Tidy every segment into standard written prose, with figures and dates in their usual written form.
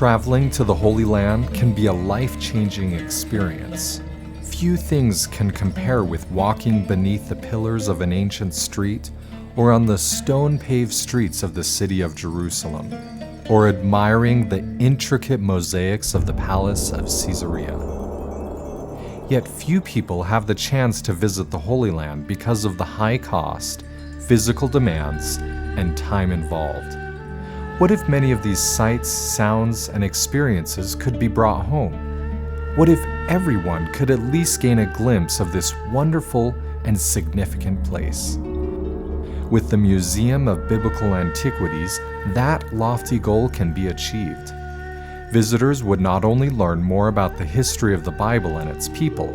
Traveling to the Holy Land can be a life-changing experience. Few things can compare with walking beneath the pillars of an ancient street, or on the stone-paved streets of the city of Jerusalem, or admiring the intricate mosaics of the Palace of Caesarea. Yet few people have the chance to visit the Holy Land because of the high cost, physical demands, and time involved. What if many of these sights, sounds, and experiences could be brought home? What if everyone could at least gain a glimpse of this wonderful and significant place? With the Museum of Biblical Antiquities, that lofty goal can be achieved. Visitors would not only learn more about the history of the Bible and its people,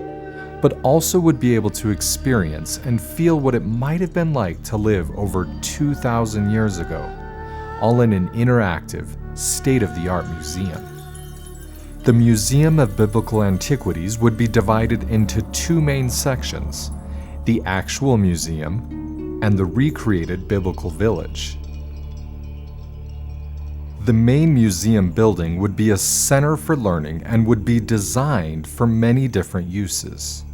but also would be able to experience and feel what it might have been like to live over 2,000 years ago, all in an interactive, state-of-the-art museum. The Museum of Biblical Antiquities would be divided into two main sections: the actual museum and the recreated biblical village. The main museum building would be a center for learning and would be designed for many different uses.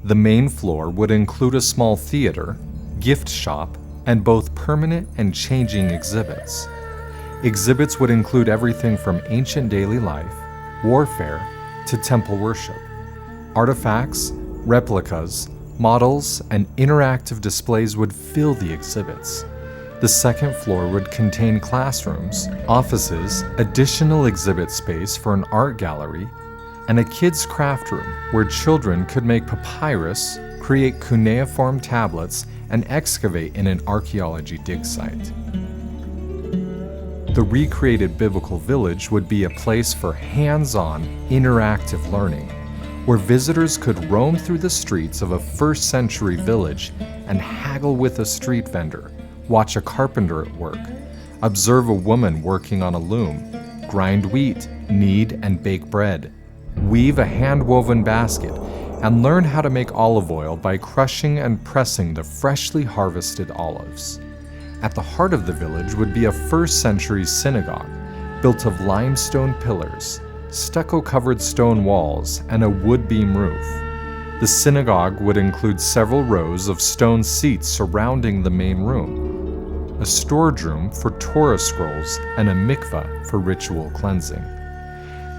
The main floor would include a small theater, gift shop, and both permanent and changing exhibits. Exhibits would include everything from ancient daily life, warfare, to temple worship. Artifacts, replicas, models, and interactive displays would fill the exhibits. The second floor would contain classrooms, offices, additional exhibit space for an art gallery, and a kids' craft room where children could make papyrus, create cuneiform tablets, and excavate in an archaeology dig site. The recreated biblical village would be a place for hands-on, interactive learning, where visitors could roam through the streets of a first-century village and haggle with a street vendor, watch a carpenter at work, observe a woman working on a loom, grind wheat, knead and bake bread, weave a hand-woven basket, and learn how to make olive oil by crushing and pressing the freshly harvested olives. At the heart of the village would be a first-century synagogue, built of limestone pillars, stucco-covered stone walls, and a wood beam roof. The synagogue would include several rows of stone seats surrounding the main room, a storage room for Torah scrolls, and a mikveh for ritual cleansing.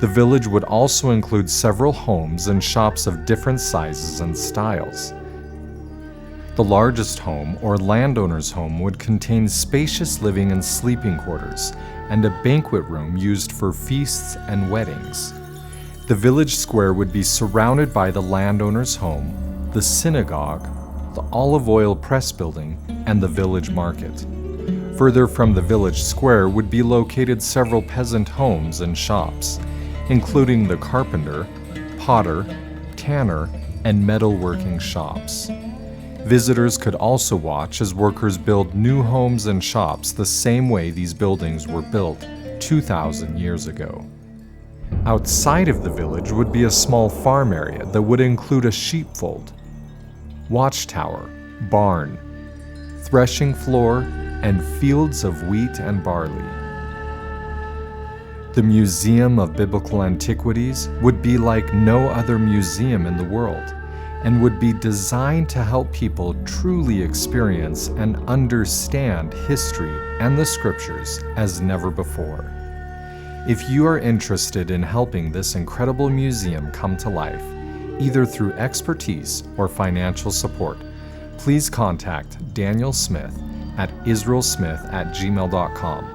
The village would also include several homes and shops of different sizes and styles. The largest home, or landowner's home, would contain spacious living and sleeping quarters, and a banquet room used for feasts and weddings. The village square would be surrounded by the landowner's home, the synagogue, the olive oil press building, and the village market. Further from the village square would be located several peasant homes and shops, including the carpenter, potter, tanner, and metalworking shops. Visitors could also watch as workers build new homes and shops the same way these buildings were built 2,000 years ago. Outside of the village would be a small farm area that would include a sheepfold, watchtower, barn, threshing floor, and fields of wheat and barley. The Museum of Biblical Antiquities would be like no other museum in the world, and would be designed to help people truly experience and understand history and the scriptures as never before. If you are interested in helping this incredible museum come to life, either through expertise or financial support, please contact Daniel Smith at israelsmith@gmail.com.